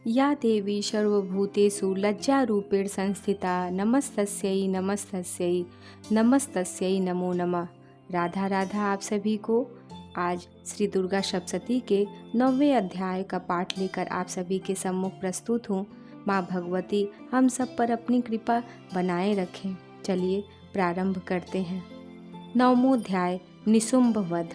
या देवी सर्वभूतेषु लज्जारूपेण संस्थिता नमस्तस्यै नमस्तस्यै नमस्तस्यै नमो नमः। राधा राधा आप सभी को। आज श्री दुर्गा सप्तशती के 9वें अध्याय का पाठ लेकर आप सभी के सम्मुख प्रस्तुत हूँ। माँ भगवती हम सब पर अपनी कृपा बनाए रखें। चलिए प्रारंभ करते हैं। 9वां अध्याय निशुंभ वध।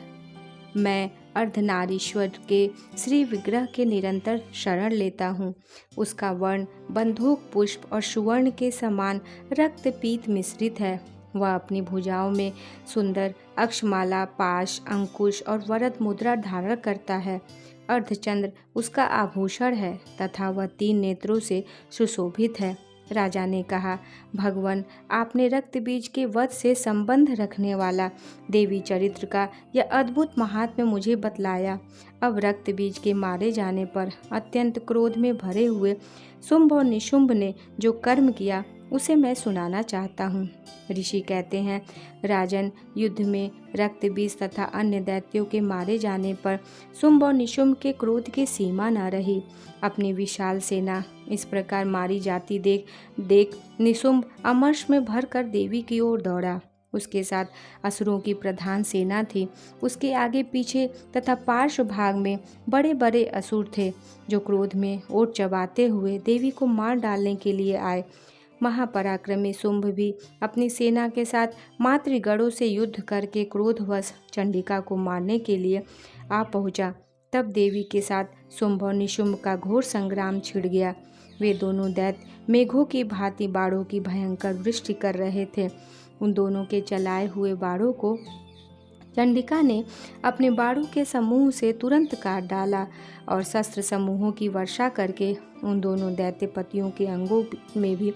मैं अर्धनारीश्वर के श्री विग्रह के निरंतर शरण लेता हूँ। उसका वर्ण बंदूक पुष्प और सुवर्ण के समान रक्तपीत मिश्रित है। वह अपनी भुजाओं में सुंदर अक्षमाला, पाश, अंकुश और वरद मुद्रा धारण करता है। अर्धचंद्र उसका आभूषण है तथा वह 3 नेत्रों से सुशोभित है। राजा ने कहा, भगवान, आपने रक्त बीज के वध से संबंध रखने वाला देवी चरित्र का यह अद्भुत महात्म्य मुझे बतलाया। अब रक्त बीज के मारे जाने पर अत्यंत क्रोध में भरे हुए शुंभ और निशुंभ ने जो कर्म किया उसे मैं सुनाना चाहता हूँ। ऋषि कहते हैं, राजन, युद्ध में रक्त बीज तथा अन्य दैत्यों के मारे जाने पर शुंभ और निशुंभ के क्रोध की सीमा न रही। अपनी विशाल सेना इस प्रकार मारी जाती देख निशुंभ अमर्ष में भरकर देवी की ओर दौड़ा। उसके साथ असुरों की प्रधान सेना थी। उसके आगे पीछे तथा पार्श्व भाग में बड़े बड़े असुर थे जो क्रोध में ओट चबाते हुए देवी को मार डालने के लिए आए। महापराक्रमी शुंभ भी अपनी सेना के साथ मातृगणों से युद्ध करके क्रोधवश चंडिका को मारने के लिए आ पहुंचा। तब देवी के साथ शुंभ और निशुंभ का घोर संग्राम छिड़ गया। वे दोनों दैत्य मेघों की भांति बाणों की भयंकर वृष्टि कर रहे थे। उन दोनों के चलाए हुए बाणों को चंडिका ने अपने बाणों के समूह से तुरंत काट डाला और शस्त्र समूहों की वर्षा करके उन दोनों दैत्यपतियों के अंगों में भी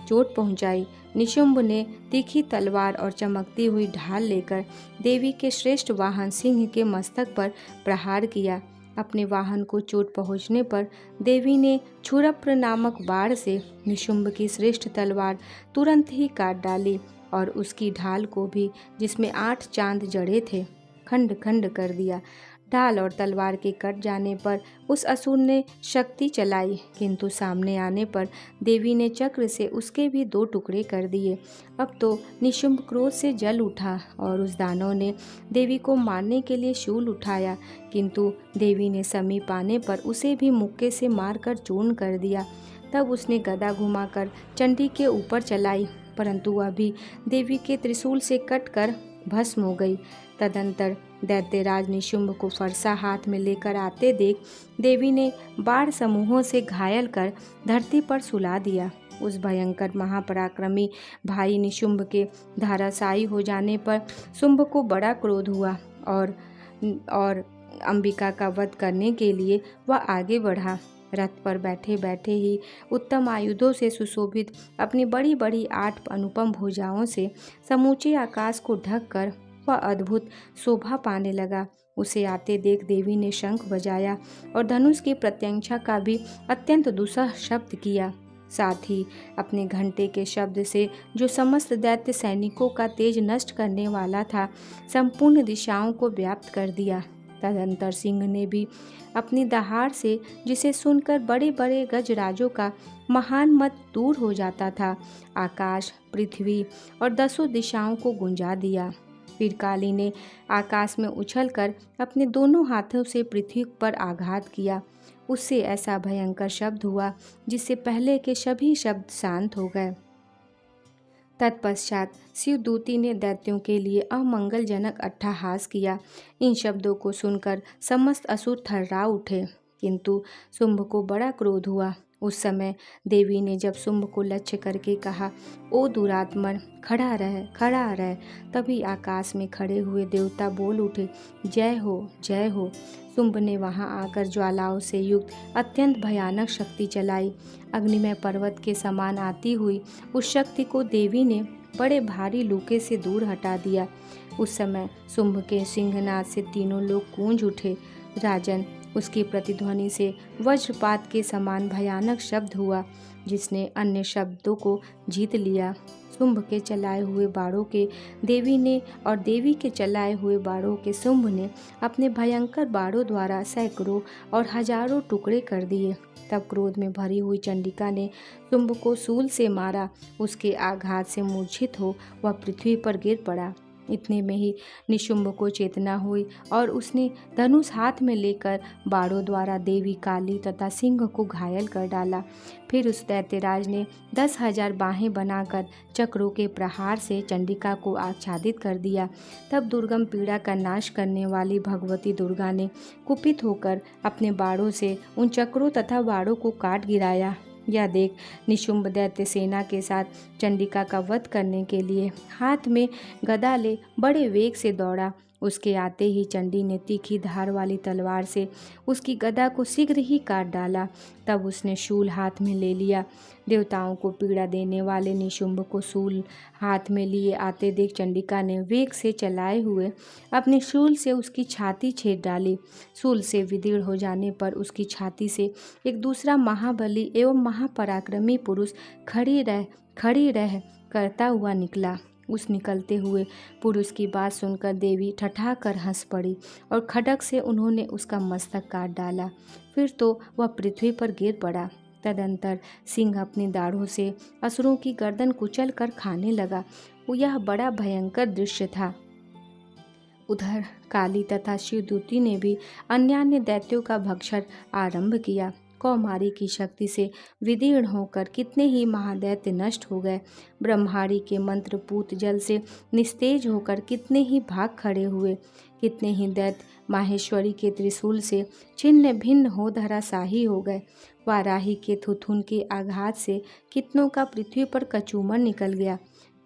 चोट पहुंचाई। निशुंभ ने तीखी तलवार और चमकती हुई ढाल लेकर देवी के श्रेष्ठ वाहन सिंह के मस्तक पर प्रहार किया। अपने वाहन को चोट पहुंचने पर देवी ने क्षुरप्र नामक बाण से निशुंभ की श्रेष्ठ तलवार तुरंत ही काट डाली और उसकी ढाल को भी, जिसमें 8 चांद जड़े थे, खंड खंड कर दिया। ढाल और तलवार के कट जाने पर उस असुर ने शक्ति चलाई, किंतु सामने आने पर देवी ने चक्र से उसके भी 2 टुकड़े कर दिए। अब तो निशुंभ क्रोध से जल उठा और उस दानव ने देवी को मारने के लिए शूल उठाया, किंतु देवी ने समीप आने पर उसे भी मुक्के से मारकर चूर्ण कर दिया। तब उसने गदा घुमाकर चंडी के ऊपर चलाई, परंतु वह भी देवी के त्रिशूल से कटकर भस्म हो गई। तदंतर दैत्यराज निशुंभ को फरसा हाथ में लेकर आते देख देवी ने बाण समूहों से घायल कर धरती पर सुला दिया। उस भयंकर महापराक्रमी भाई निशुंभ के धराशायी हो जाने पर शुंभ को बड़ा क्रोध हुआ और अंबिका का वध करने के लिए वह आगे बढ़ा। रथ पर बैठे बैठे ही उत्तम आयुधों से सुशोभित अपनी बड़ी बड़ी 8 अनुपम भुजाओं से समूचे आकाश को ढककर वह अद्भुत शोभा पाने लगा। उसे आते देख देवी ने शंख बजाया और धनुष की प्रत्यंचा का भी अत्यंत दुस्सह शब्द किया। साथ ही अपने घंटे के शब्द से, जो समस्त दैत्य सैनिकों का तेज नष्ट करने वाला था, संपूर्ण दिशाओं को व्याप्त कर दिया। तदंतर सिंह ने भी अपनी दहाड़ से, जिसे सुनकर बड़े बड़े गजराजों का महान मत दूर हो जाता था, आकाश, पृथ्वी और 10 दिशाओं को गुंजा दिया। फिर काली ने आकाश में उछलकर अपने दोनों हाथों से पृथ्वी पर आघात किया। उससे ऐसा भयंकर शब्द हुआ जिससे पहले के सभी शब्द शांत हो गए। तत्पश्चात शिवदूती ने दैत्यों के लिए अमंगलजनक अट्टहास किया। इन शब्दों को सुनकर समस्त असुर थर्रा उठे, किंतु शुंभ को बड़ा क्रोध हुआ। उस समय देवी ने जब शुंभ को लक्ष्य करके कहा, ओ दुरात्मन, खड़ा रह, खड़ा रह, तभी आकाश में खड़े हुए देवता बोल उठे, जय हो, जय हो। शुंभ ने वहां आकर ज्वालाओं से युक्त अत्यंत भयानक शक्ति चलाई। अग्निमय पर्वत के समान आती हुई उस शक्ति को देवी ने बड़े भारी लूके से दूर हटा दिया। उस समय शुंभ के सिंहनाद से तीनों लोग गूंज उठे। राजन, उसकी प्रतिध्वनि से वज्रपात के समान भयानक शब्द हुआ, जिसने अन्य शब्दों को जीत लिया। शुंभ के चलाए हुए बाणों के देवी ने और देवी के चलाए हुए बाणों के शुंभ ने अपने भयंकर बाणों द्वारा सैकड़ों और हजारों टुकड़े कर दिए। तब क्रोध में भरी हुई चंडिका ने शुंभ को शूल से मारा। उसके आघात से मूर्छित हो वह पृथ्वी पर गिर पड़ा। इतने में ही निशुंभ को चेतना हुई और उसने धनुष हाथ में लेकर बाणों द्वारा देवी काली तथा सिंह को घायल कर डाला। फिर उस दैत्यराज ने 10,000 बाहें बनाकर चक्रों के प्रहार से चंडिका को आच्छादित कर दिया। तब दुर्गम पीड़ा का नाश करने वाली भगवती दुर्गा ने कुपित होकर अपने बाणों से उन चक्रों तथा बाणों को काट गिराया। यह देख निशुंभ दैत्य सेना के साथ चंडिका का वध करने के लिए हाथ में गदा ले बड़े वेग से दौड़ा। उसके आते ही चंडी ने तीखी धार वाली तलवार से उसकी गदा को शीघ्र ही काट डाला। तब उसने शूल हाथ में ले लिया। देवताओं को पीड़ा देने वाले निशुंभ को शूल हाथ में लिए आते देख चंडिका ने वेग से चलाए हुए अपने शूल से उसकी छाती छेद डाली। शूल से विदीर्ण हो जाने पर उसकी छाती से एक दूसरा महाबली एवं महापराक्रमी पुरुष खड़ी रह करता हुआ निकला। उस निकलते हुए पुरुष की बात सुनकर देवी ठठा कर हंस पड़ी और खड्ग से उन्होंने उसका मस्तक काट डाला। फिर तो वह पृथ्वी पर गिर पड़ा। तदंतर सिंह अपनी दाढ़ों से असुरों की गर्दन कुचल कर खाने लगा। यह बड़ा भयंकर दृश्य था। उधर काली तथा शिवदूती ने भी अन्यान्य दैत्यों का भक्षण आरंभ किया। कौमारी की शक्ति से विदीर्ण होकर कितने ही महादैत्य नष्ट हो गए। ब्रह्मारी के मंत्रपूत जल से निस्तेज होकर कितने ही भाग खड़े हुए। कितने ही दैत्य माहेश्वरी के त्रिशूल से छिन्न भिन्न हो धराशाही हो गए। वाराही के थुथुन के आघात से कितनों का पृथ्वी पर कचूमर निकल गया।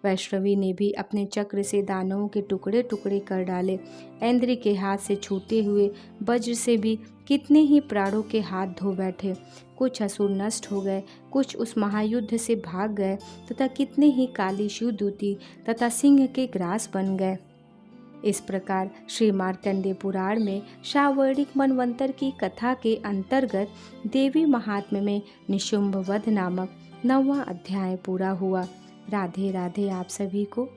वैष्णवी ने भी अपने चक्र से दानवों के टुकड़े टुकड़े कर डाले। ऐन्द्री के हाथ से छूटे हुए वज्र से भी कितने ही प्राणों के हाथ धो बैठे। कुछ असुर नष्ट हो गए, कुछ उस महायुद्ध से भाग गए तथा कितने ही काली शिवदूती तथा सिंह के ग्रास बन गए। इस प्रकार श्री मार्कंडेय पुराण में शावर्णिक मनवंतर की कथा के अंतर्गत देवी महात्म्य में निशुंभ वध नामक 9वां अध्याय पूरा हुआ। राधे राधे आप सभी को।